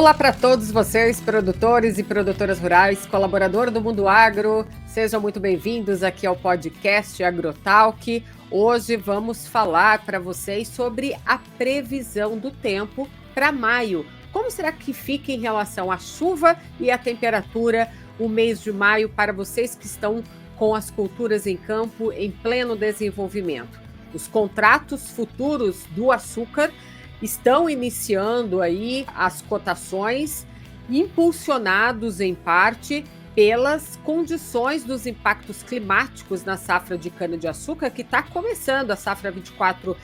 Olá para todos vocês, produtores e produtoras rurais, colaborador do Mundo Agro. Sejam muito bem-vindos aqui ao podcast Agrotalk. Hoje vamos falar para vocês sobre a previsão do tempo para maio. Como será que fica em relação à chuva e à temperatura o mês de maio para vocês que estão com as culturas em campo em pleno desenvolvimento? Os contratos futuros do açúcar estão iniciando aí as cotações, impulsionados em parte pelas condições dos impactos climáticos na safra de cana-de-açúcar, que está começando a safra 24-25.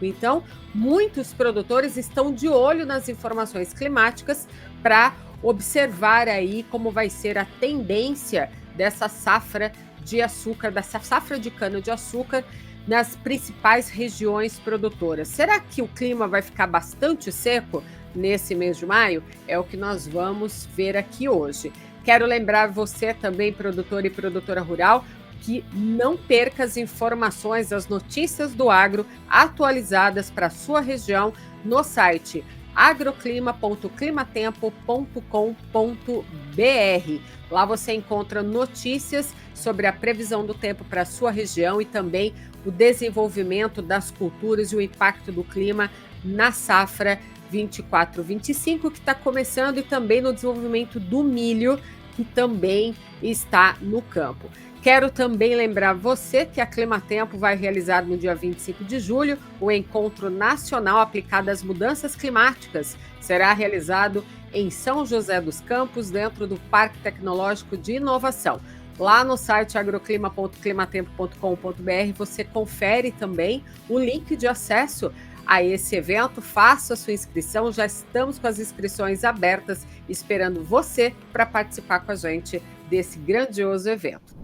Então, muitos produtores estão de olho nas informações climáticas para observar aí como vai ser a tendência dessa safra de açúcar, dessa safra de cana-de-açúcar, nas principais regiões produtoras. Será que o clima vai ficar bastante seco nesse mês de maio? É o que nós vamos ver aqui hoje. Quero lembrar você também, produtor e produtora rural, que não perca as informações, as notícias do agro atualizadas para a sua região no site agroclima.climatempo.com.br. Lá você encontra notícias sobre a previsão do tempo para a sua região e também o desenvolvimento das culturas e o impacto do clima na safra 24-25, que está começando, e também no desenvolvimento do milho, que também está no campo. Quero também lembrar você que a Climatempo vai realizar no dia 25 de julho o Encontro Nacional aplicado às mudanças climáticas. Será realizado em São José dos Campos, dentro do Parque Tecnológico de Inovação. Lá no site agroclima.climatempo.com.br você confere também o link de acesso a esse evento. Faça a sua inscrição, já estamos com as inscrições abertas, esperando você para participar com a gente desse grandioso evento.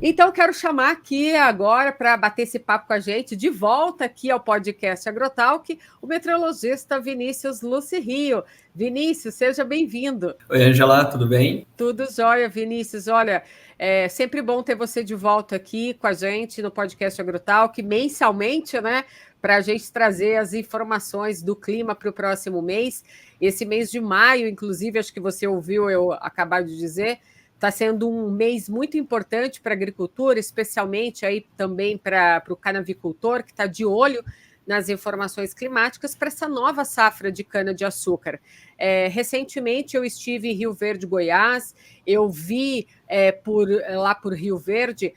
Então, quero chamar aqui agora para bater esse papo com a gente, de volta aqui ao podcast Agrotalk, o meteorologista Vinícius Lucirrio. Vinícius, seja bem-vindo. Oi, Angela, tudo bem? Tudo jóia, Vinícius. Olha, é sempre bom ter você de volta aqui com a gente no podcast Agrotalk, mensalmente, né? Para a gente trazer as informações do clima para o próximo mês. Esse mês de maio, inclusive, acho que você ouviu eu acabar de dizer, está sendo um mês muito importante para a agricultura, especialmente aí também para o canavicultor, que está de olho nas informações climáticas para essa nova safra de cana-de-açúcar. Recentemente eu estive em Rio Verde, Goiás, eu vi lá por Rio Verde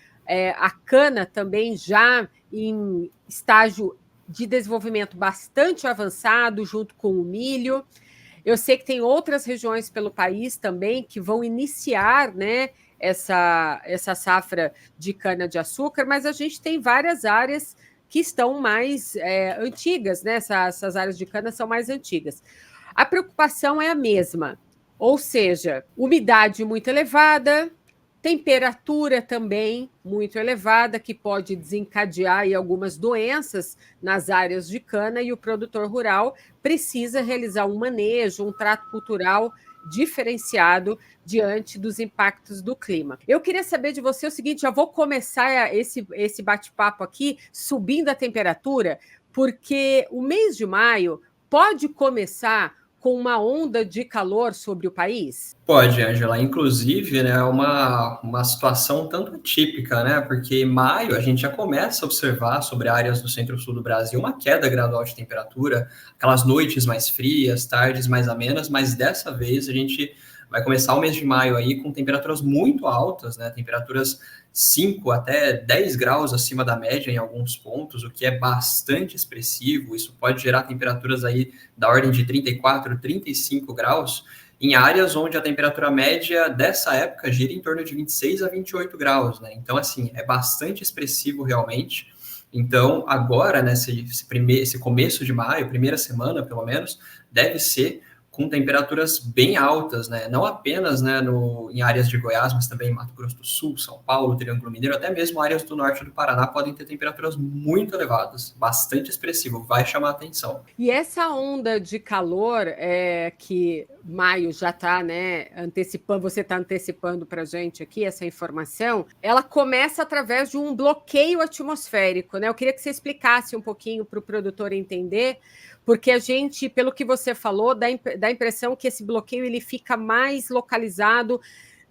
a cana também já em estágio de desenvolvimento bastante avançado, junto com o milho. Eu sei que tem outras regiões pelo país também que vão iniciar, né, essa safra de cana-de-açúcar, mas a gente tem várias áreas que estão mais antigas, né? Essas áreas de cana são mais antigas. A preocupação é a mesma, ou seja, umidade muito elevada, temperatura também muito elevada, que pode desencadear aí algumas doenças nas áreas de cana, e o produtor rural precisa realizar um manejo, um trato cultural diferenciado diante dos impactos do clima. Eu queria saber de você o seguinte, já vou começar esse bate-papo aqui subindo a temperatura, porque o mês de maio pode começar com uma onda de calor sobre o país? Pode, Angela. Inclusive, né, uma situação tanto atípica, né? Porque em maio a gente já começa a observar sobre áreas do centro-sul do Brasil uma queda gradual de temperatura, aquelas noites mais frias, tardes mais amenas, mas dessa vez a gente vai começar o mês de maio aí com temperaturas muito altas, né? Temperaturas 5 até 10 graus acima da média em alguns pontos, o que é bastante expressivo. Isso pode gerar temperaturas aí da ordem de 34, 35 graus, em áreas onde a temperatura média dessa época gira em torno de 26 a 28 graus, né? Então, assim, é bastante expressivo realmente. Então, agora, né, esse começo de maio, primeira semana, pelo menos, deve ser com temperaturas bem altas, né? Não apenas, né, em áreas de Goiás, mas também em Mato Grosso do Sul, São Paulo, Triângulo Mineiro, até mesmo áreas do norte do Paraná podem ter temperaturas muito elevadas, bastante expressivo, vai chamar a atenção. E essa onda de calor que maio já está, né, antecipando, você está antecipando para a gente aqui essa informação, ela começa através de um bloqueio atmosférico, né? Eu queria que você explicasse um pouquinho para o produtor entender, porque a gente, pelo que você falou, dá a impressão que esse bloqueio ele fica mais localizado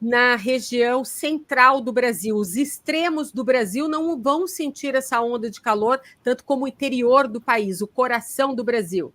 na região central do Brasil. Os extremos do Brasil não vão sentir essa onda de calor, tanto como o interior do país, o coração do Brasil.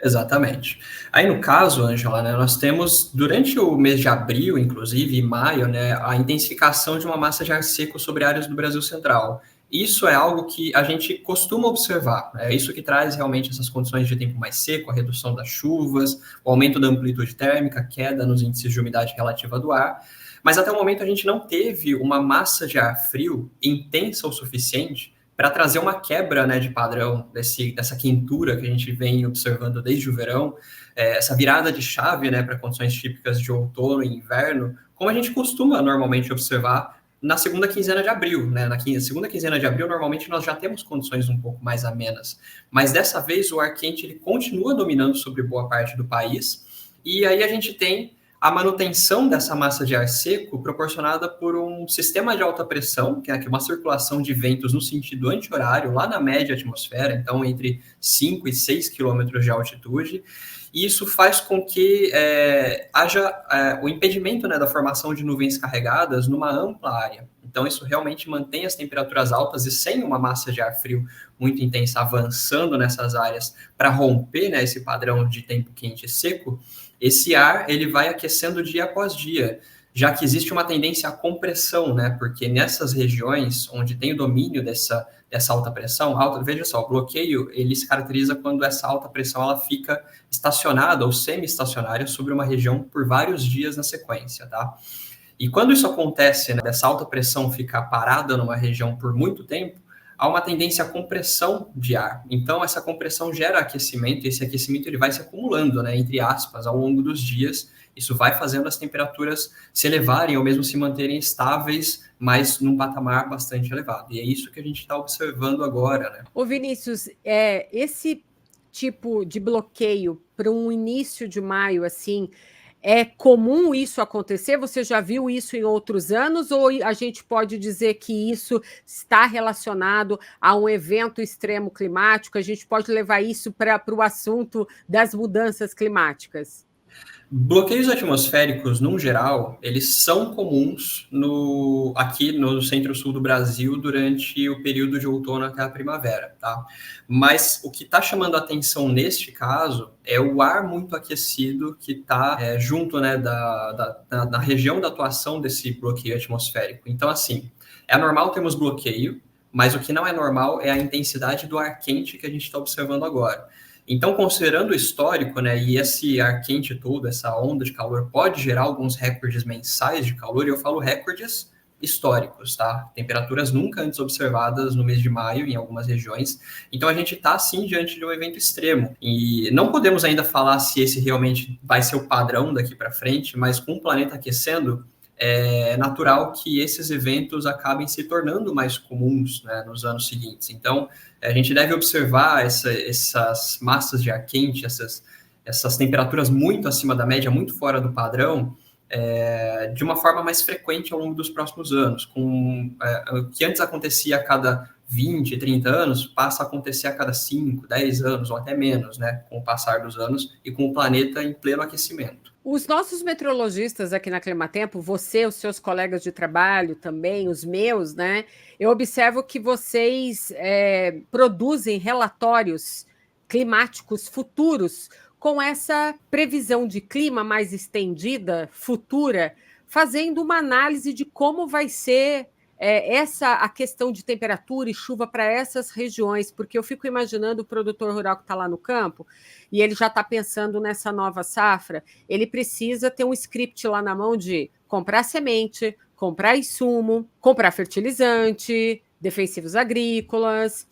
Exatamente. Aí, no caso, Ângela, né, nós temos, durante o mês de abril, inclusive, e maio, né, a intensificação de uma massa de ar seco sobre áreas do Brasil Central. Isso é algo que a gente costuma observar. É isso que traz realmente essas condições de tempo mais seco, a redução das chuvas, o aumento da amplitude térmica, queda nos índices de umidade relativa do ar. Mas até o momento a gente não teve uma massa de ar frio intensa o suficiente para trazer uma quebra, né, de padrão dessa quentura que a gente vem observando desde o verão, essa virada de chave, né, para condições típicas de outono e inverno, como a gente costuma normalmente observar na segunda quinzena de abril, né? Segunda quinzena de abril, normalmente nós já temos condições um pouco mais amenas, mas dessa vez o ar quente ele continua dominando sobre boa parte do país, e aí a gente tem a manutenção dessa massa de ar seco proporcionada por um sistema de alta pressão, que é uma circulação de ventos no sentido anti-horário, lá na média atmosfera, então entre 5 e 6 quilômetros de altitude, e isso faz com que haja o impedimento, né, da formação de nuvens carregadas numa ampla área. Então, isso realmente mantém as temperaturas altas e sem uma massa de ar frio muito intensa avançando nessas áreas para romper, né, esse padrão de tempo quente e seco, esse ar ele vai aquecendo dia após dia, já que existe uma tendência à compressão, né? Porque nessas regiões onde tem o domínio dessa alta pressão, veja só, o bloqueio ele se caracteriza quando essa alta pressão ela fica estacionada ou semi-estacionária sobre uma região por vários dias na sequência, tá? E quando isso acontece, né, dessa alta pressão ficar parada numa região por muito tempo, há uma tendência à compressão de ar. Então, essa compressão gera aquecimento, e esse aquecimento ele vai se acumulando, né, entre aspas, ao longo dos dias. Isso vai fazendo as temperaturas se elevarem ou mesmo se manterem estáveis, mas num patamar bastante elevado. E é isso que a gente está observando agora, né? Ô Vinícius, esse tipo de bloqueio para um início de maio, assim, é comum isso acontecer? Você já viu isso em outros anos? Ou a gente pode dizer que isso está relacionado a um evento extremo climático? A gente pode levar isso para o assunto das mudanças climáticas? Bloqueios atmosféricos, no geral, eles são comuns aqui no centro-sul do Brasil durante o período de outono até a primavera, tá? Mas o que está chamando a atenção neste caso é o ar muito aquecido que está junto, né, na região da atuação desse bloqueio atmosférico. Então, assim, é normal termos bloqueio, mas o que não é normal é a intensidade do ar quente que a gente está observando agora. Então, considerando o histórico, né, e esse ar quente todo, essa onda de calor, pode gerar alguns recordes mensais de calor, e eu falo recordes históricos, tá? Temperaturas nunca antes observadas no mês de maio em algumas regiões. Então, a gente está, sim, diante de um evento extremo. E não podemos ainda falar se esse realmente vai ser o padrão daqui para frente, mas com o planeta aquecendo, é natural que esses eventos acabem se tornando mais comuns, né, nos anos seguintes. Então, a gente deve observar essas massas de ar quente, essas temperaturas muito acima da média, muito fora do padrão, de uma forma mais frequente ao longo dos próximos anos. O que antes acontecia a cada 20, 30 anos, passa a acontecer a cada 5, 10 anos, ou até menos, né, com o passar dos anos e com o planeta em pleno aquecimento. Os nossos meteorologistas aqui na Climatempo, você, os seus colegas de trabalho também, os meus, né? Eu observo que vocês produzem relatórios climáticos futuros com essa previsão de clima mais estendida, futura, fazendo uma análise de como vai ser a questão de temperatura e chuva para essas regiões, porque eu fico imaginando o produtor rural que está lá no campo e ele já está pensando nessa nova safra, ele precisa ter um script lá na mão de comprar semente, comprar insumo, comprar fertilizante, defensivos agrícolas.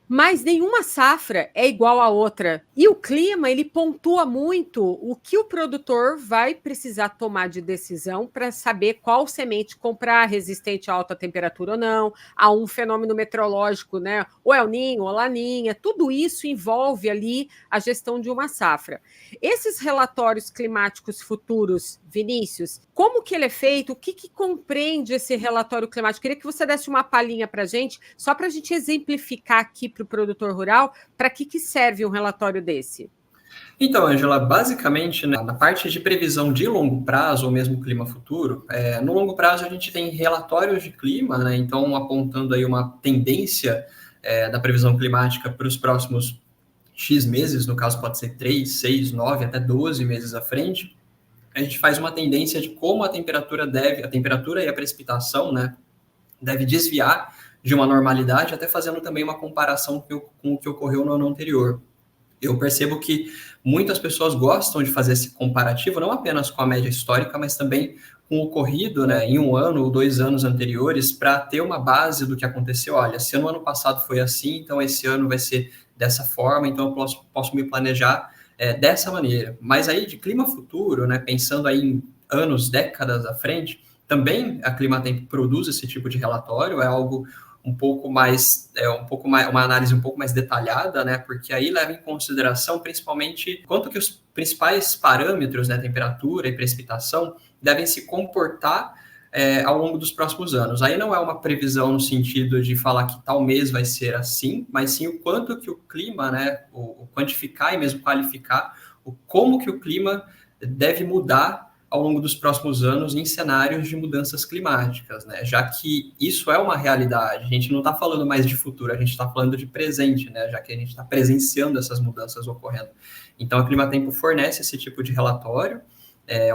Mas nenhuma safra é igual à outra. E o clima, ele pontua muito o que o produtor vai precisar tomar de decisão para saber qual semente comprar, resistente a alta temperatura ou não, a um fenômeno meteorológico, né? O El Niño, ou Laninha, tudo isso envolve ali a gestão de uma safra. Esses relatórios climáticos futuros, Vinícius, como que ele é feito? O que compreende esse relatório climático? Queria que você desse uma palhinha para a gente, só para a gente exemplificar aqui para o produtor rural, para que serve um relatório desse? Então, Angela, basicamente, né, na parte de previsão de longo prazo, ou mesmo clima futuro, no longo prazo a gente tem relatórios de clima, né, então apontando aí uma tendência da previsão climática para os próximos X meses, no caso pode ser 3, 6, 9, até 12 meses à frente. A gente faz uma tendência de como a temperatura e a precipitação, né, deve desviar de uma normalidade, até fazendo também uma comparação com o que ocorreu no ano anterior. Eu percebo que muitas pessoas gostam de fazer esse comparativo, não apenas com a média histórica, mas também com o ocorrido, né, em um ano ou 2 anos anteriores, para ter uma base do que aconteceu. Olha, se no ano passado foi assim, então esse ano vai ser dessa forma, então eu posso me planejar dessa maneira. Mas aí de clima futuro, né, pensando aí em anos, décadas à frente, também a Climatempo produz esse tipo de relatório, é algo uma análise um pouco mais detalhada, né? Porque aí leva em consideração principalmente quanto que os principais parâmetros, né, temperatura e precipitação, devem se comportar ao longo dos próximos anos. Aí não é uma previsão no sentido de falar que tal mês vai ser assim, mas sim o quanto que o clima, né, o quantificar e mesmo qualificar como que o clima deve mudar ao longo dos próximos anos em cenários de mudanças climáticas, né? Já que isso é uma realidade, a gente não está falando mais de futuro, a gente está falando de presente, né? Já que a gente está presenciando essas mudanças ocorrendo. Então, a Climatempo fornece esse tipo de relatório,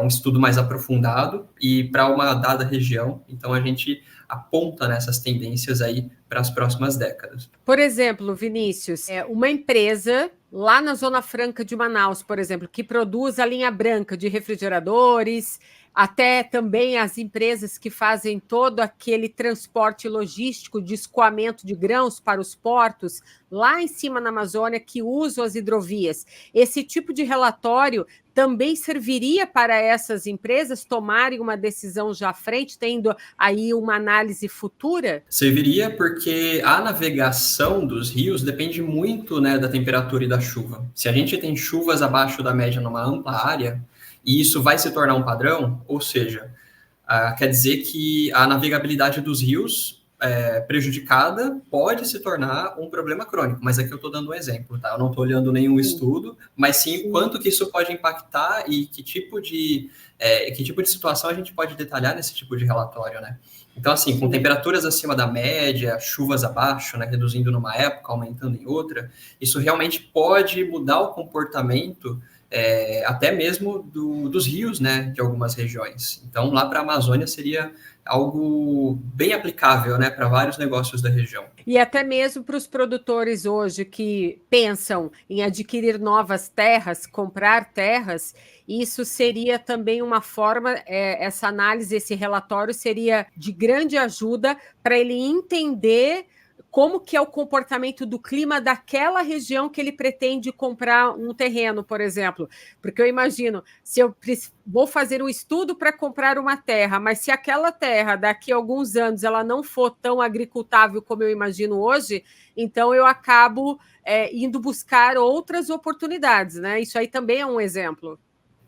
um estudo mais aprofundado e para uma dada região, então a gente aponta nessas tendências aí para as próximas décadas. Por exemplo, Vinícius, uma empresa lá na Zona Franca de Manaus, por exemplo, que produz a linha branca de refrigeradores, até também as empresas que fazem todo aquele transporte logístico de escoamento de grãos para os portos, lá em cima na Amazônia, que usam as hidrovias. Esse tipo de relatório também serviria para essas empresas tomarem uma decisão já à frente, tendo aí uma análise futura? Serviria porque a navegação dos rios depende muito, né, da temperatura e da chuva. Se a gente tem chuvas abaixo da média numa ampla área, e isso vai se tornar um padrão, ou seja, quer dizer que a navegabilidade dos rios prejudicada pode se tornar um problema crônico, mas aqui eu estou dando um exemplo, tá? Eu não estou olhando nenhum estudo, mas sim quanto que isso pode impactar e que tipo de situação a gente pode detalhar nesse tipo de relatório, né? Então, assim, com temperaturas acima da média, chuvas abaixo, né, reduzindo numa época, aumentando em outra, isso realmente pode mudar o comportamento até mesmo dos rios, né, de algumas regiões. Então, lá para a Amazônia seria algo bem aplicável, né, para vários negócios da região. E até mesmo para os produtores hoje que pensam em adquirir novas terras, comprar terras, isso seria também uma forma, essa análise, esse relatório seria de grande ajuda para ele entender como que é o comportamento do clima daquela região que ele pretende comprar um terreno, por exemplo. Porque eu imagino, se eu vou fazer um estudo para comprar uma terra, mas se aquela terra, daqui a alguns anos, ela não for tão agricultável como eu imagino hoje, então eu acabo indo buscar outras oportunidades, né? Isso aí também é um exemplo.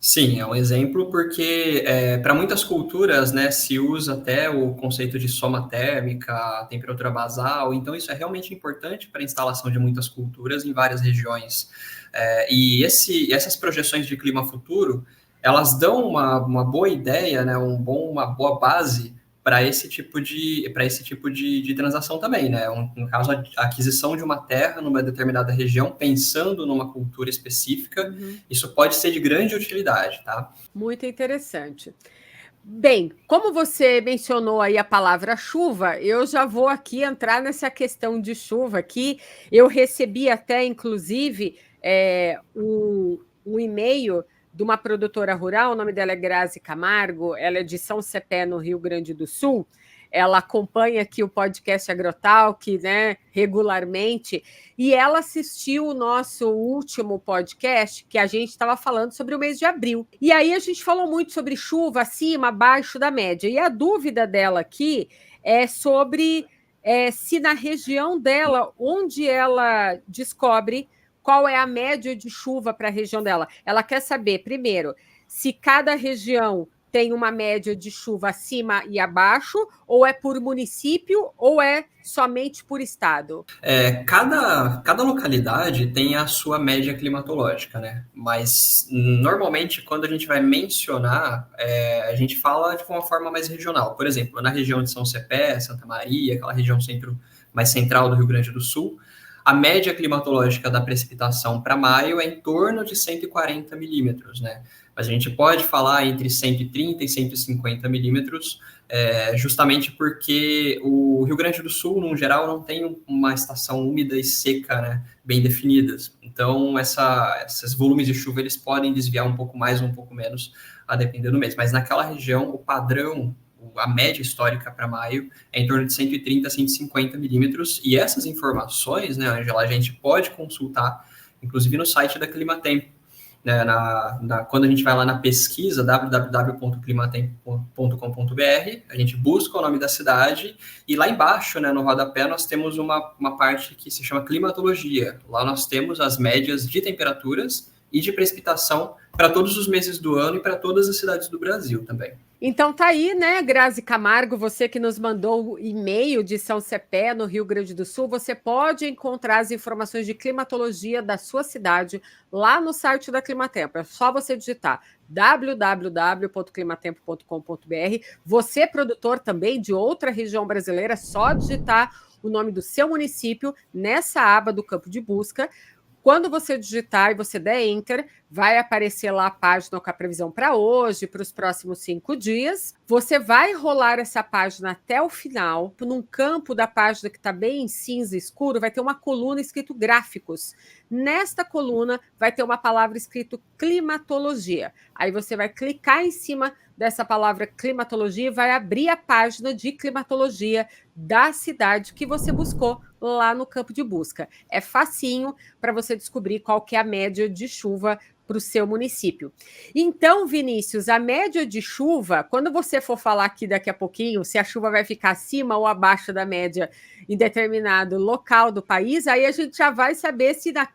Sim, é um exemplo porque para muitas culturas, né, se usa até o conceito de soma térmica, temperatura basal, então isso é realmente importante para a instalação de muitas culturas em várias regiões. Essas projeções de clima futuro, elas dão uma boa ideia, né, uma boa base para esse tipo de transação também, né? No caso, a aquisição de uma terra numa determinada região, pensando numa cultura específica, isso pode ser de grande utilidade, tá? Muito interessante. Bem, como você mencionou aí a palavra chuva, eu já vou aqui entrar nessa questão de chuva aqui. Eu recebi até, inclusive, um e-mail de uma produtora rural, o nome dela é Grazi Camargo, ela é de São Cepé, no Rio Grande do Sul, ela acompanha aqui o podcast Agrotalk, né, regularmente, e ela assistiu o nosso último podcast, que a gente estava falando sobre o mês de abril. E aí a gente falou muito sobre chuva acima, abaixo da média. E a dúvida dela aqui é sobre se na região dela, onde ela descobre qual é a média de chuva para a região dela. Ela quer saber, primeiro, se cada região tem uma média de chuva acima e abaixo, ou é por município, ou é somente por estado? Cada localidade tem a sua média climatológica, né? Mas normalmente quando a gente vai mencionar, a gente fala de uma forma mais regional. Por exemplo, na região de São Cepé, Santa Maria, aquela região mais central do Rio Grande do Sul, a média climatológica da precipitação para maio é em torno de 140 milímetros, né? Mas a gente pode falar entre 130 e 150 milímetros, justamente porque o Rio Grande do Sul, no geral, não tem uma estação úmida e seca, né, bem definidas. Então, esses volumes de chuva eles podem desviar um pouco mais ou um pouco menos, a depender do mês. Mas naquela região, o padrão, a média histórica para maio é em torno de 130 a 150 milímetros, e essas informações, né, Angela, a gente pode consultar, inclusive no site da Climatempo, né, quando a gente vai lá na pesquisa www.climatempo.com.br, a gente busca o nome da cidade, e lá embaixo, né, no rodapé, nós temos uma parte que se chama climatologia. Lá nós temos as médias de temperaturas e de precipitação para todos os meses do ano e para todas as cidades do Brasil também. Então tá aí, né, Grazi Camargo, você que nos mandou o e-mail de São Cepé, no Rio Grande do Sul, você pode encontrar as informações de climatologia da sua cidade lá no site da Climatempo. É só você digitar www.climatempo.com.br. Você, produtor também de outra região brasileira, é só digitar o nome do seu município nessa aba do campo de busca. Quando você digitar e você der Enter, vai aparecer lá a página com a previsão para hoje, para os próximos 5 dias. Você vai rolar essa página até o final. Num campo da página que está bem cinza escuro, vai ter uma coluna escrito gráficos. Nesta coluna vai ter uma palavra escrito climatologia. Aí você vai clicar em cima dessa palavra climatologia e vai abrir a página de climatologia da cidade que você buscou lá no campo de busca. É facinho para você descobrir qual que é a média de chuva para o seu município. Então, Vinícius, a média de chuva, quando você for falar aqui daqui a pouquinho, se a chuva vai ficar acima ou abaixo da média em determinado local do país, aí a gente já vai saber se na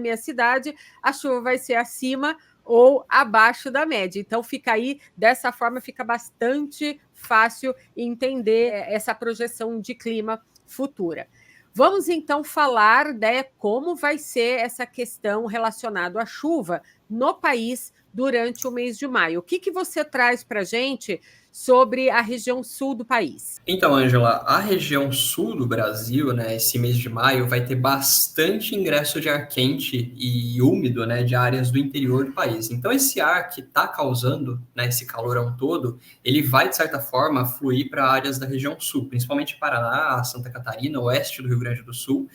minha cidade a chuva vai ser acima ou abaixo da média. Então, fica aí, dessa forma, fica bastante fácil entender essa projeção de clima futura. Vamos então falar, né, como vai ser essa questão relacionada à chuva no país durante o mês de maio. O que você traz para a gente sobre a região sul do país? Então, Ângela, a região sul do Brasil, né, esse mês de maio, vai ter bastante ingresso de ar quente e úmido, né, de áreas do interior do país. Então, esse ar que está causando, né, esse calorão todo, ele vai, de certa forma, fluir para áreas da região sul, principalmente Paraná, Santa Catarina, oeste do Rio Grande do Sul.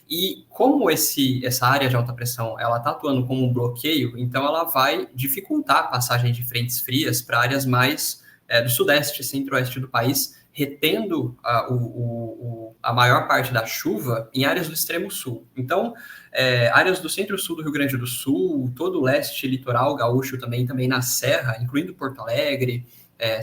E como essa área de alta pressão ela está atuando como um bloqueio, então ela vai dificultar a passagem de frentes frias para áreas mais do sudeste e centro-oeste do país, retendo a maior parte da chuva em áreas do extremo sul. Então, áreas do centro-sul do Rio Grande do Sul, todo o leste litoral gaúcho também na Serra, incluindo Porto Alegre,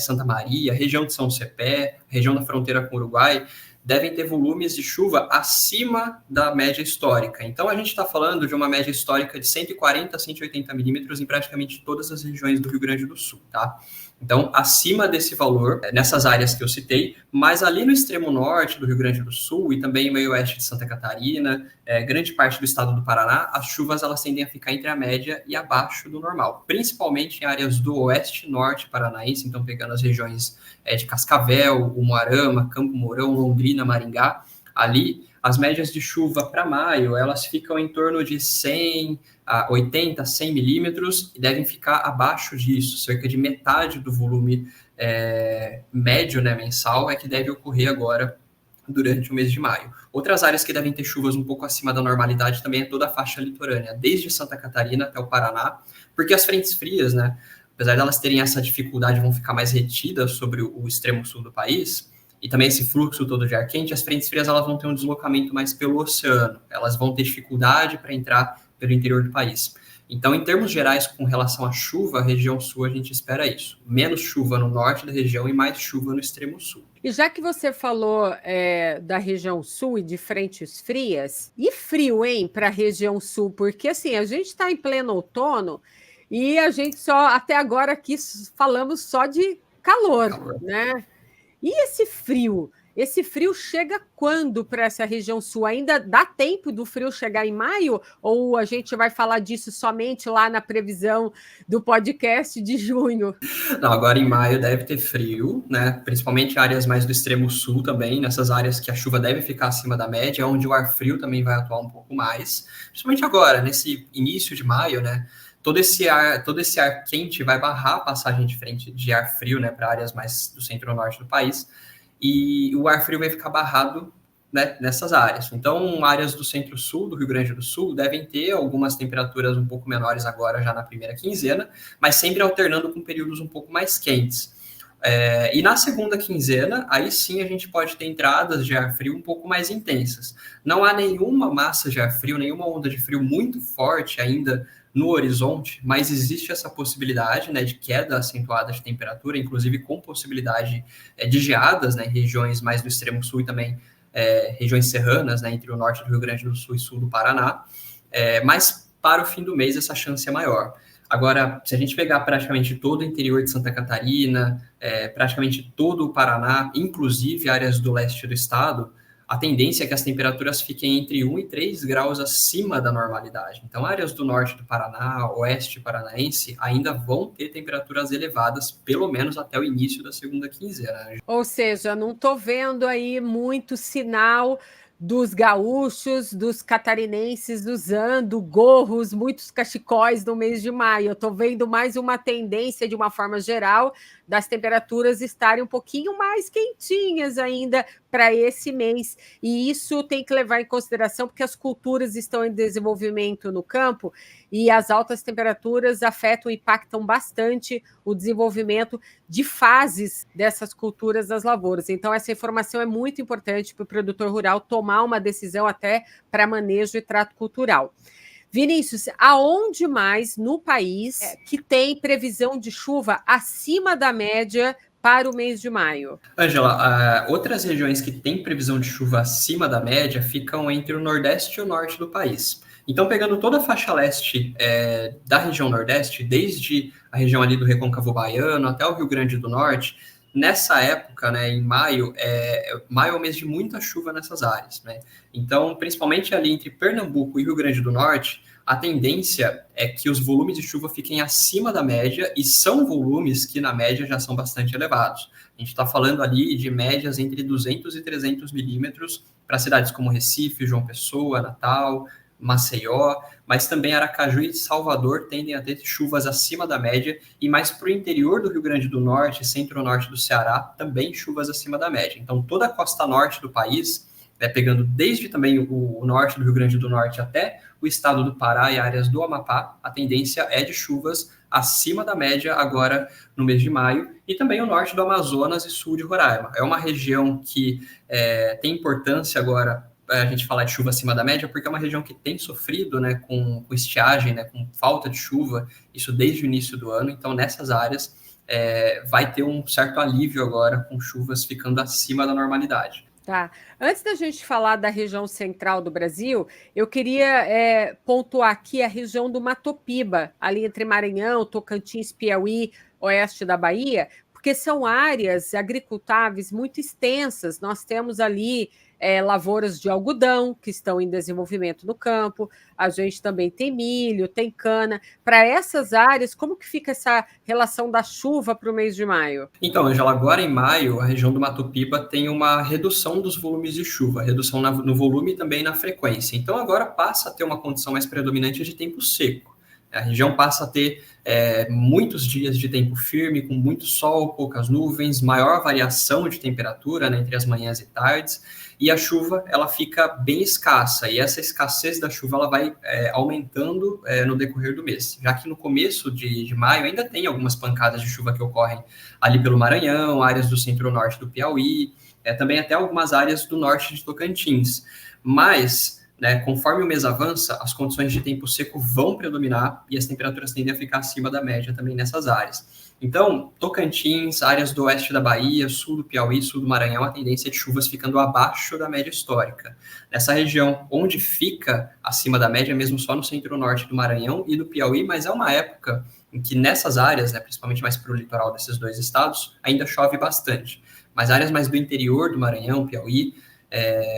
Santa Maria, região de São Cepé, região da fronteira com o Uruguai, devem ter volumes de chuva acima da média histórica. Então, a gente está falando de uma média histórica de 140 a 180 milímetros em praticamente todas as regiões do Rio Grande do Sul, tá? Então, acima desse valor, nessas áreas que eu citei, mas ali no extremo norte do Rio Grande do Sul e também meio oeste de Santa Catarina, grande parte do estado do Paraná, as chuvas elas tendem a ficar entre a média e abaixo do normal, principalmente em áreas do oeste e norte paranaense, então pegando as regiões de Cascavel, Umuarama, Campo Mourão, Londrina, Maringá, ali as médias de chuva para maio, elas ficam em torno de 100 a 80, 100 milímetros e devem ficar abaixo disso, cerca de metade do volume médio, né, mensal, que deve ocorrer agora durante o mês de maio. Outras áreas que devem ter chuvas um pouco acima da normalidade também é toda a faixa litorânea, desde Santa Catarina até o Paraná, porque as frentes frias, né, apesar de elas terem essa dificuldade, vão ficar mais retidas sobre o extremo sul do país, e também esse fluxo todo de ar quente, as frentes frias elas vão ter um deslocamento mais pelo oceano, elas vão ter dificuldade para entrar pelo interior do país. Então, em termos gerais, com relação à chuva, a região sul a gente espera isso. Menos chuva no norte da região e mais chuva no extremo sul. E já que você falou da região sul e de frentes frias, e frio, hein, para a região sul? Porque assim, a gente está em pleno outono e a gente só, até agora aqui, falamos só de calor, né? E esse frio? Esse frio chega quando para essa região sul? Ainda dá tempo do frio chegar em maio? Ou a gente vai falar disso somente lá na previsão do podcast de junho? Não, agora em maio deve ter frio, né? Principalmente áreas mais do extremo sul também, nessas áreas que a chuva deve ficar acima da média, onde o ar frio também vai atuar um pouco mais. Principalmente agora, nesse início de maio, né? Todo esse ar quente vai barrar a passagem de ar frio, né, para áreas mais do centro-norte do país, e o ar frio vai ficar barrado, né, nessas áreas. Então, áreas do centro-sul do Rio Grande do Sul devem ter algumas temperaturas um pouco menores agora, já na primeira quinzena, mas sempre alternando com períodos um pouco mais quentes. E na segunda quinzena, aí sim a gente pode ter entradas de ar frio um pouco mais intensas. Não há nenhuma massa de ar frio, nenhuma onda de frio muito forte ainda no horizonte, mas existe essa possibilidade, né, de queda acentuada de temperatura, inclusive com possibilidade de geadas, né, em regiões mais do extremo sul e também regiões serranas, né, entre o norte do Rio Grande do Sul e sul do Paraná, mas para o fim do mês essa chance é maior. Agora, se a gente pegar praticamente todo o interior de Santa Catarina, praticamente todo o Paraná, inclusive áreas do leste do estado, a tendência é que as temperaturas fiquem entre 1 e 3 graus acima da normalidade. Então, áreas do norte do Paraná, oeste paranaense, ainda vão ter temperaturas elevadas, pelo menos até o início da segunda quinzena. Ou seja, não estou vendo aí muito sinal dos gaúchos, dos catarinenses usando gorros, muitos cachecóis no mês de maio. Eu estou vendo mais uma tendência, de uma forma geral, das temperaturas estarem um pouquinho mais quentinhas ainda para esse mês. E isso tem que levar em consideração, porque as culturas estão em desenvolvimento no campo e as altas temperaturas afetam e impactam bastante o desenvolvimento de fases dessas culturas das lavouras. Então, essa informação é muito importante para o produtor rural tomar uma decisão até para manejo e trato cultural. Vinícius, aonde mais no país que tem previsão de chuva acima da média para o mês de maio? Ângela, outras regiões que têm previsão de chuva acima da média ficam entre o nordeste e o norte do país. Então, pegando toda a faixa leste da região nordeste, desde a região ali do Recôncavo Baiano até o Rio Grande do Norte, nessa época, né, em maio, maio é o mês de muita chuva nessas áreas, né? Então, principalmente ali entre Pernambuco e Rio Grande do Norte, a tendência é que os volumes de chuva fiquem acima da média, e são volumes que, na média, já são bastante elevados. A gente está falando ali de médias entre 200 e 300 milímetros para cidades como Recife, João Pessoa, Natal, Maceió, mas também Aracaju e Salvador tendem a ter chuvas acima da média, e mais para o interior do Rio Grande do Norte, centro-norte do Ceará, também chuvas acima da média. Então, toda a costa norte do país, pegando desde também o norte do Rio Grande do Norte até o estado do Pará e áreas do Amapá, a tendência é de chuvas acima da média agora no mês de maio, e também o norte do Amazonas e sul de Roraima. É uma região que tem importância agora a gente falar de chuva acima da média, porque é uma região que tem sofrido, né, com estiagem, né, com falta de chuva, isso desde o início do ano. Então, nessas áreas, vai ter um certo alívio agora, com chuvas ficando acima da normalidade. Tá. Antes da gente falar da região central do Brasil, eu queria pontuar aqui a região do Mato Piba, ali entre Maranhão, Tocantins, Piauí, oeste da Bahia, porque são áreas agricultáveis muito extensas. Nós temos ali lavouras de algodão que estão em desenvolvimento no campo, a gente também tem milho, tem cana. Para essas áreas, como que fica essa relação da chuva para o mês de maio? Então, Angela, agora em maio, a região do Mato Piba tem uma redução dos volumes de chuva, redução no volume e também na frequência. Então, agora passa a ter uma condição mais predominante de tempo seco. A região passa a ter muitos dias de tempo firme, com muito sol, poucas nuvens, maior variação de temperatura, né, entre as manhãs e tardes, e a chuva ela fica bem escassa, e essa escassez da chuva ela vai aumentando no decorrer do mês, já que no começo de maio ainda tem algumas pancadas de chuva que ocorrem ali pelo Maranhão, áreas do centro-norte do Piauí, também até algumas áreas do norte de Tocantins. Mas, né, conforme o mês avança, as condições de tempo seco vão predominar e as temperaturas tendem a ficar acima da média também nessas áreas. Então, Tocantins, áreas do oeste da Bahia, sul do Piauí, sul do Maranhão, a tendência é de chuvas ficando abaixo da média histórica. Nessa região onde fica acima da média, mesmo só no centro-norte do Maranhão e do Piauí, mas é uma época em que nessas áreas, né, principalmente mais para o litoral desses dois estados, ainda chove bastante. Mas áreas mais do interior do Maranhão, Piauí,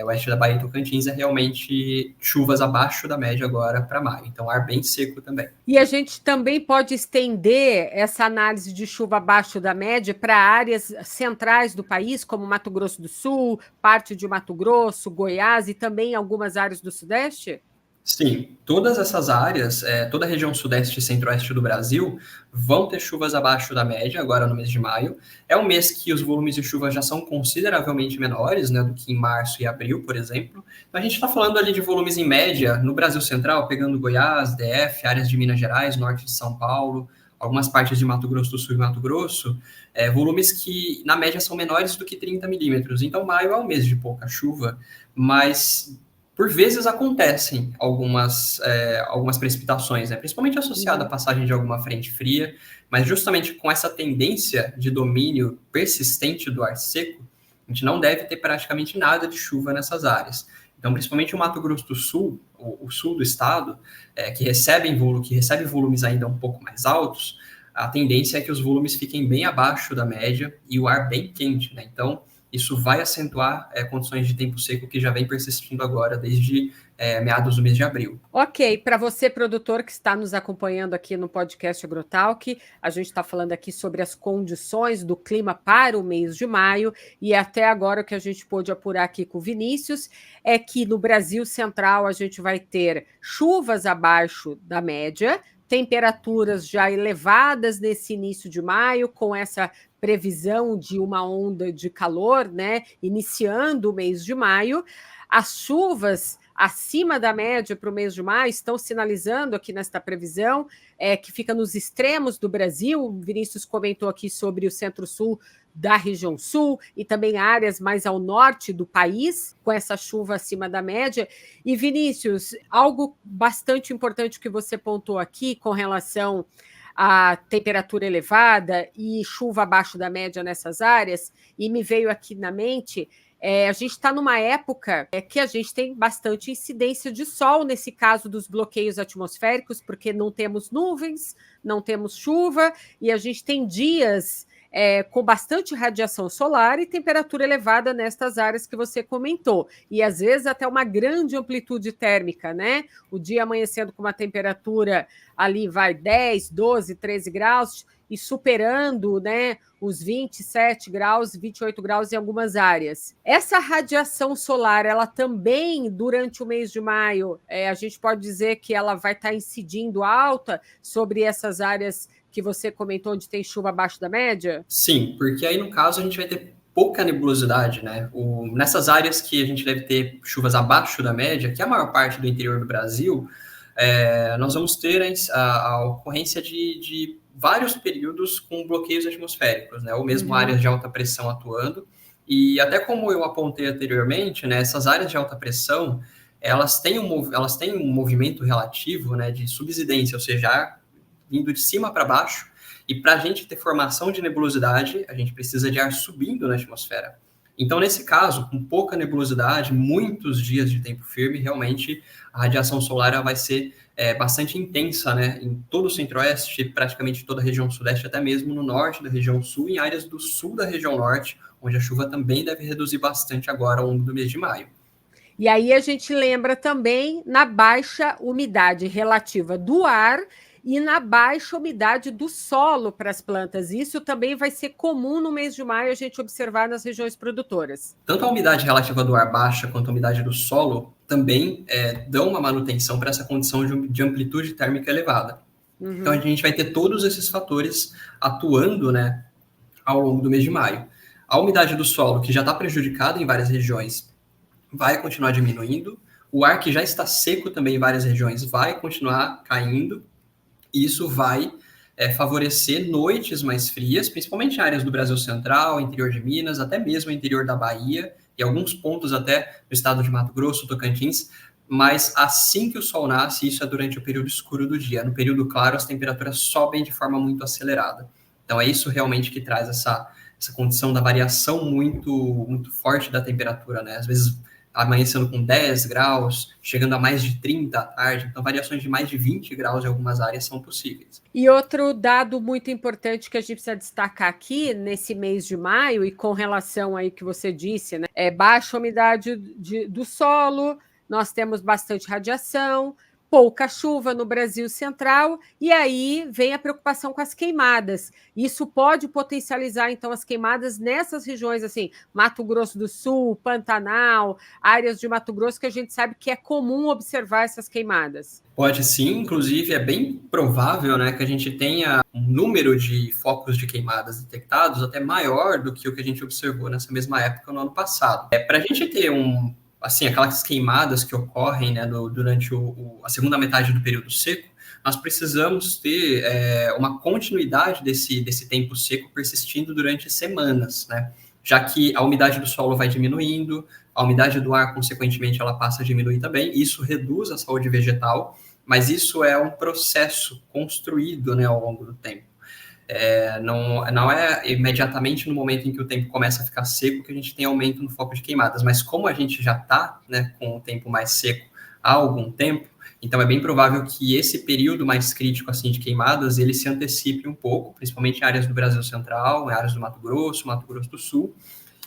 oeste da Bahia e Tocantins é realmente chuvas abaixo da média agora para maio. Então, ar bem seco também. E a gente também pode estender essa análise de chuva abaixo da média para áreas centrais do país, como Mato Grosso do Sul, parte de Mato Grosso, Goiás e também algumas áreas do Sudeste? Sim, todas essas áreas, toda a região sudeste e centro-oeste do Brasil vão ter chuvas abaixo da média agora no mês de maio. É um mês que os volumes de chuva já são consideravelmente menores, né, do que em março e abril, por exemplo. Então a gente está falando ali de volumes em média no Brasil Central, pegando Goiás, DF, áreas de Minas Gerais, norte de São Paulo, algumas partes de Mato Grosso do Sul e Mato Grosso, volumes que na média são menores do que 30 milímetros. Então maio é um mês de pouca chuva, mas por vezes acontecem algumas precipitações, né? Principalmente associada à passagem de alguma frente fria, mas justamente com essa tendência de domínio persistente do ar seco, a gente não deve ter praticamente nada de chuva nessas áreas. Então, principalmente o Mato Grosso do Sul, o sul do estado, que recebe volumes ainda um pouco mais altos, a tendência é que os volumes fiquem bem abaixo da média e o ar bem quente, né? Então, isso vai acentuar condições de tempo seco que já vem persistindo agora desde meados do mês de abril. Ok, para você, produtor, que está nos acompanhando aqui no podcast Agrotalk, a gente está falando aqui sobre as condições do clima para o mês de maio, e até agora o que a gente pôde apurar aqui com o Vinícius é que no Brasil Central a gente vai ter chuvas abaixo da média, temperaturas já elevadas nesse início de maio, com essa previsão de uma onda de calor, né, iniciando o mês de maio. As chuvas acima da média para o mês de maio estão sinalizando aqui nesta previsão que fica nos extremos do Brasil. O Vinícius comentou aqui sobre o centro-sul da região sul e também áreas mais ao norte do país, com essa chuva acima da média. E, Vinícius, algo bastante importante que você pontuou aqui com relação à temperatura elevada e chuva abaixo da média nessas áreas, e me veio aqui na mente, a gente está numa época que a gente tem bastante incidência de sol, nesse caso dos bloqueios atmosféricos, porque não temos nuvens, não temos chuva, e a gente tem dias com bastante radiação solar e temperatura elevada nestas áreas que você comentou. E, às vezes, até uma grande amplitude térmica, né? O dia amanhecendo com uma temperatura ali vai 10, 12, 13 graus e superando, né, os 27 graus, 28 graus em algumas áreas. Essa radiação solar, ela também, durante o mês de maio, a gente pode dizer que ela vai estar incidindo alta sobre essas áreas que você comentou, onde tem chuva abaixo da média? Sim, porque aí, no caso, a gente vai ter pouca nebulosidade, né? Nessas áreas que a gente deve ter chuvas abaixo da média, que é a maior parte do interior do Brasil, nós vamos ter a ocorrência de vários períodos com bloqueios atmosféricos, né? Ou mesmo áreas de alta pressão atuando. E até como eu apontei anteriormente, né, essas áreas de alta pressão, elas têm um movimento relativo, né, de subsidência, ou seja, indo de cima para baixo, e para a gente ter formação de nebulosidade, a gente precisa de ar subindo na atmosfera. Então, nesse caso, com pouca nebulosidade, muitos dias de tempo firme, realmente a radiação solar ela vai ser bastante intensa, né? Em todo o centro-oeste, praticamente toda a região sudeste, até mesmo no norte da região sul, em áreas do sul da região norte, onde a chuva também deve reduzir bastante agora ao longo do mês de maio. E aí a gente lembra também na baixa umidade relativa do ar e na baixa umidade do solo para as plantas. Isso também vai ser comum no mês de maio a gente observar nas regiões produtoras. Tanto a umidade relativa do ar baixa quanto a umidade do solo também dão uma manutenção para essa condição de amplitude térmica elevada. Então, a gente vai ter todos esses fatores atuando, né, ao longo do mês de maio. A umidade do solo, que já está prejudicada em várias regiões, vai continuar diminuindo. O ar que já está seco também em várias regiões vai continuar caindo. E isso vai favorecer noites mais frias, principalmente em áreas do Brasil Central, interior de Minas, até mesmo interior da Bahia, e alguns pontos até no estado de Mato Grosso, Tocantins, mas assim que o sol nasce, isso é durante o período escuro do dia. No período claro, as temperaturas sobem de forma muito acelerada. Então, é isso realmente que traz essa condição da variação muito forte da temperatura, né? Às vezes, amanhecendo com 10 graus, chegando a mais de 30 à tarde. Então, variações de mais de 20 graus em algumas áreas são possíveis. E outro dado muito importante que a gente precisa destacar aqui, nesse mês de maio, e com relação aí que você disse, né? É baixa umidade do solo, nós temos bastante radiação, pouca chuva no Brasil Central, e aí vem a preocupação com as queimadas. Isso pode potencializar, então, as queimadas nessas regiões, assim, Mato Grosso do Sul, Pantanal, áreas de Mato Grosso, que a gente sabe que é comum observar essas queimadas. Pode sim, inclusive é bem provável, né, que a gente tenha um número de focos de queimadas detectados até maior do que o que a gente observou nessa mesma época no ano passado. Para a gente ter aquelas queimadas que ocorrem, né, durante a segunda metade do período seco, nós precisamos ter uma continuidade desse tempo seco persistindo durante semanas, né? Já que a umidade do solo vai diminuindo, a umidade do ar, consequentemente, ela passa a diminuir também, isso reduz a saúde vegetal, mas isso é um processo construído, né, ao longo do tempo. Não é imediatamente no momento em que o tempo começa a ficar seco que a gente tem aumento no foco de queimadas, mas como a gente já está, né, com o tempo mais seco há algum tempo, então é bem provável que esse período mais crítico assim de queimadas ele se antecipe um pouco, principalmente em áreas do Brasil Central, em áreas do Mato Grosso do Sul,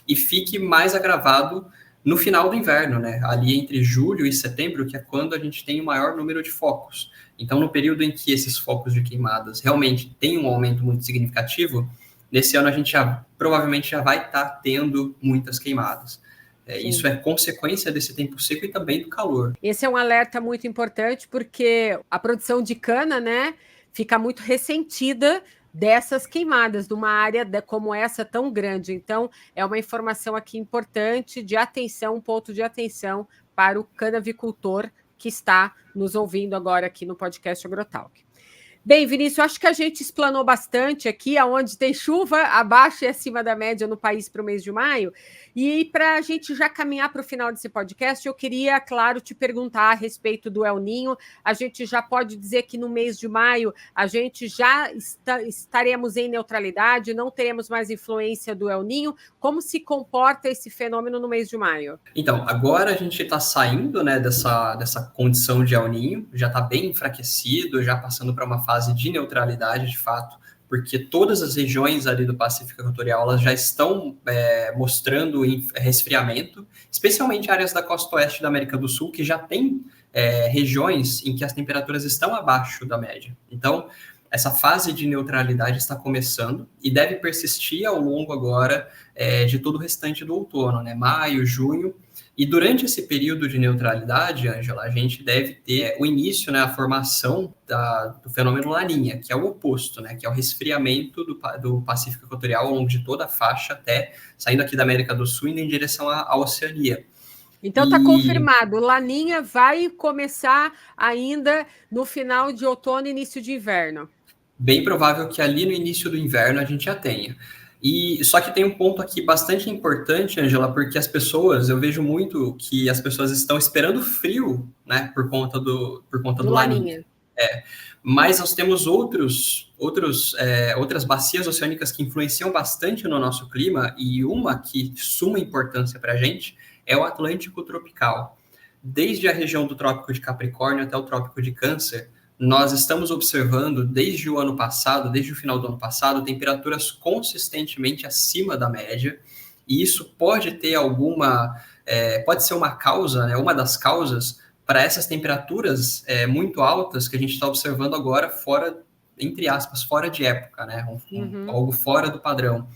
e fique mais agravado no final do inverno, né? Ali entre julho e setembro, que é quando a gente tem o maior número de focos. Então, no período em que esses focos de queimadas realmente têm um aumento muito significativo, nesse ano a gente provavelmente já vai estar tendo muitas queimadas. Isso é consequência desse tempo seco e também do calor. Esse é um alerta muito importante porque a produção de cana, né, fica muito ressentida dessas queimadas, numa área como essa tão grande. Então, é uma informação aqui importante de atenção, um ponto de atenção para o canavicultor que está nos ouvindo agora aqui no podcast Agrotalk. Bem, Vinícius, acho que a gente explanou bastante aqui, aonde tem chuva abaixo e acima da média no país para o mês de maio. E para a gente já caminhar para o final desse podcast, eu queria, claro, te perguntar a respeito do El Niño. A gente já pode dizer que no mês de maio a gente já estaremos em neutralidade, não teremos mais influência do El Niño. Como se comporta esse fenômeno no mês de maio? Então, agora a gente está saindo, né, dessa condição de El Niño, já está bem enfraquecido, já passando para uma fase de neutralidade, de fato, porque todas as regiões ali do Pacífico Equatorial elas já estão mostrando resfriamento, especialmente áreas da costa oeste da América do Sul, que já tem regiões em que as temperaturas estão abaixo da média. Então, essa fase de neutralidade está começando e deve persistir ao longo agora de todo o restante do outono, né? Maio, junho. E durante esse período de neutralidade, Ângela, a gente deve ter o início, né, a formação do fenômeno Laninha, que é o oposto, né, que é o resfriamento do Pacífico Equatorial ao longo de toda a faixa, até saindo aqui da América do Sul indo em direção à Oceania. Então está confirmado, Laninha vai começar ainda no final de outono e início de inverno. Bem provável que ali no início do inverno a gente já tenha. E só que tem um ponto aqui bastante importante, Ângela, porque eu vejo muito que as pessoas estão esperando frio, né, por conta do Laninha. Mas nós temos outras bacias oceânicas que influenciam bastante no nosso clima, e uma que de suma importância para a gente é o Atlântico tropical. Desde a região do Trópico de Capricórnio até o Trópico de Câncer, nós estamos observando desde o final do ano passado, temperaturas consistentemente acima da média, e isso pode ter pode ser uma causa, né, uma das causas para essas temperaturas muito altas que a gente está observando agora fora, entre aspas, fora de época, né, algo fora do padrão.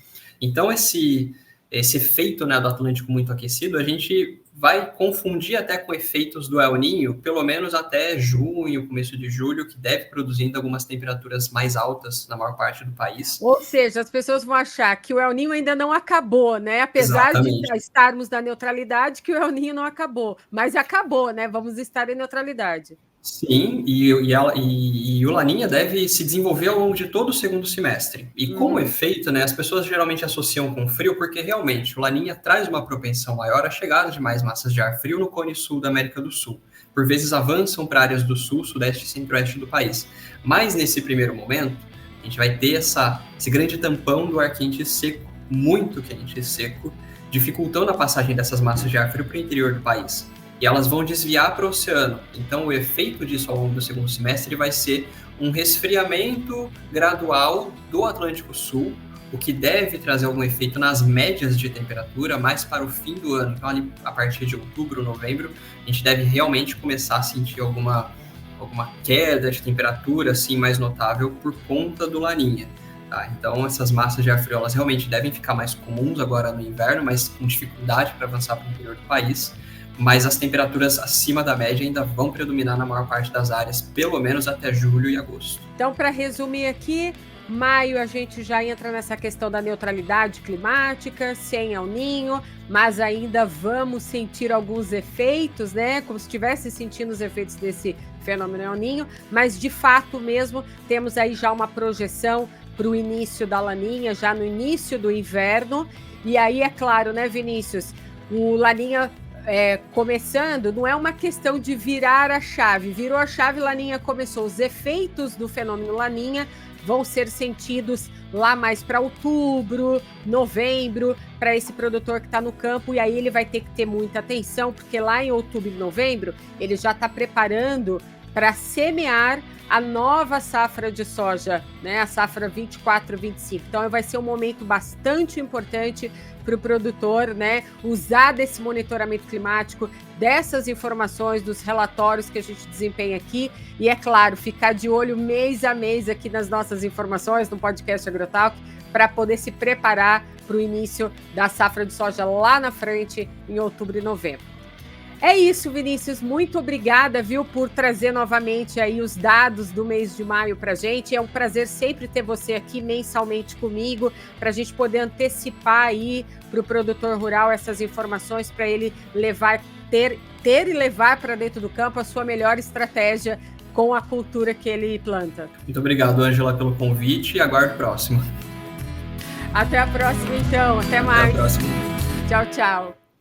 Então, esse efeito, né, do Atlântico muito aquecido, a gente vai confundir até com efeitos do El Niño, pelo menos até junho, começo de julho, que deve produzindo algumas temperaturas mais altas na maior parte do país. Ou seja, as pessoas vão achar que o El Niño ainda não acabou, né? Apesar Exatamente. de estarmos na neutralidade, que o El Niño não acabou. Mas acabou, né? Vamos estar em neutralidade. Sim, e o Laninha deve se desenvolver ao longo de todo o segundo semestre. E como efeito, né, as pessoas geralmente associam com frio, porque realmente o Laninha traz uma propensão maior à chegada de mais massas de ar frio no cone sul da América do Sul. Por vezes avançam para áreas do sul, sudeste e centro-oeste do país. Mas nesse primeiro momento, a gente vai ter esse grande tampão do ar quente e seco, muito quente e seco, dificultando a passagem dessas massas de ar frio para o interior do país. E elas vão desviar para o oceano. Então, o efeito disso ao longo do segundo semestre vai ser um resfriamento gradual do Atlântico Sul, o que deve trazer algum efeito nas médias de temperatura mais para o fim do ano. Então, ali, a partir de outubro, novembro, a gente deve realmente começar a sentir alguma queda de temperatura assim, mais notável por conta do Laninha. Tá? Então, essas massas de ar frio elas realmente devem ficar mais comuns agora no inverno, mas com dificuldade para avançar para o interior do país. Mas as temperaturas acima da média ainda vão predominar na maior parte das áreas, pelo menos até julho e agosto. Então, para resumir aqui, maio a gente já entra nessa questão da neutralidade climática, sem El Niño, mas ainda vamos sentir alguns efeitos, né? Como se estivesse sentindo os efeitos desse fenômeno El Niño, mas de fato mesmo temos aí já uma projeção para o início da Laninha, já no início do inverno. E aí, é claro, né, Vinícius, o Laninha começando, não é uma questão de virar a chave. Virou a chave, Laninha começou. Os efeitos do fenômeno Laninha vão ser sentidos lá mais para outubro, novembro, para esse produtor que está no campo, e aí ele vai ter que ter muita atenção, porque lá em outubro e novembro, ele já está preparando para semear a nova safra de soja, né? A safra 24-25. Então vai ser um momento bastante importante para o produtor, né, usar desse monitoramento climático, dessas informações, dos relatórios que a gente desempenha aqui, e é claro, ficar de olho mês a mês aqui nas nossas informações, no podcast Agrotalk, para poder se preparar para o início da safra de soja lá na frente, em outubro e novembro. É isso, Vinícius, muito obrigada, viu, por trazer novamente aí os dados do mês de maio para a gente. É um prazer sempre ter você aqui mensalmente comigo, para a gente poder antecipar aí para o produtor rural essas informações, para ele ter e levar para dentro do campo a sua melhor estratégia com a cultura que ele planta. Muito obrigado, Ângela, pelo convite e aguardo o próximo. Até a próxima, então. Até mais. Até a próxima. Tchau, tchau.